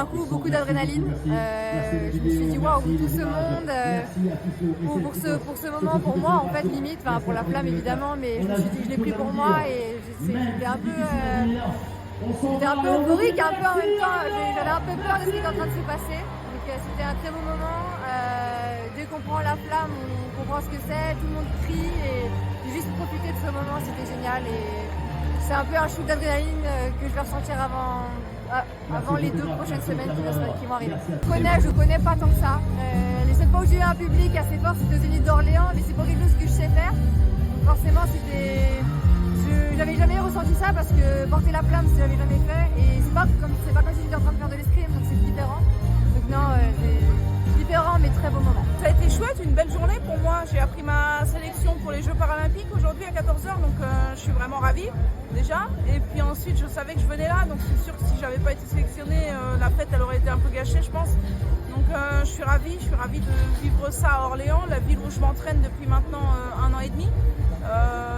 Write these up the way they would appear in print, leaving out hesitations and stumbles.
d'un coup beaucoup d'adrénaline. Je me suis dit waouh, tout ce monde, pour ce moment, pour moi en fait limite, enfin pour la flamme évidemment, mais je me suis dit je l'ai pris pour moi et j'étais un peu euphorique, un peu en même temps, j'avais un peu peur de ce qui était en train de se passer. Donc c'était un très beau moment. Dès qu'on prend la flamme, on comprend ce que c'est, tout le monde crie et juste profiter de ce moment, c'était génial. Et c'est un peu un shoot d'adrénaline que je vais ressentir avant les 2 prochaines semaines qui vont arriver. Je connais pas tant que ça. Les seules fois où j'ai eu un public assez fort, c'était aux Zénith d'Orléans, mais c'est pas quelque chose que je sais faire. Donc forcément, j'avais jamais ressenti ça parce que porter la flamme, je l'avais jamais fait. Et c'est pas comme si j'étais en train de faire de l'escrime, donc c'est différent. Donc non, c'est différent, mais très beau moment. Ça a été chouette, une belle journée pour moi. J'ai appris ma sélection pour les Jeux Paralympiques aujourd'hui à 14h, donc je suis vraiment ravie déjà. Et puis ensuite, je savais que je venais là, donc c'est sûr que si j'avais pas été sélectionnée, la fête elle aurait été un peu gâchée, je pense. Donc je suis ravie de vivre ça à Orléans, la ville où je m'entraîne depuis maintenant 1 an et demi.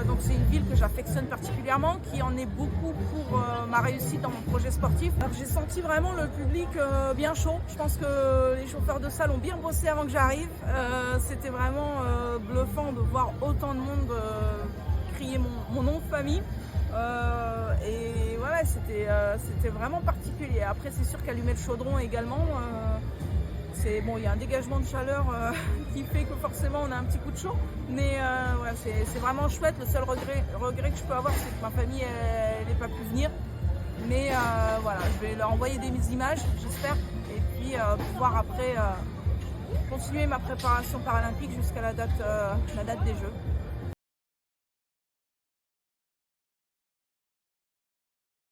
Donc c'est une ville que j'affectionne particulièrement, qui en est beaucoup pour ma réussite dans mon projet sportif. J'ai senti vraiment le public bien chaud. Je pense que les chauffeurs de salle ont bien bossé avant que j'arrive. C'était vraiment bluffant de voir autant de monde crier mon nom de famille. Et voilà, c'était vraiment particulier. Après c'est sûr qu'allumer le chaudron également, il y a un dégagement de chaleur qui fait que forcément on a un petit coup de chaud, mais voilà, c'est vraiment chouette. Le seul regret que je peux avoir, c'est que ma famille elle n'est pas pu venir, mais voilà, je vais leur envoyer des images, j'espère, et puis pouvoir après continuer ma préparation paralympique jusqu'à la date des Jeux.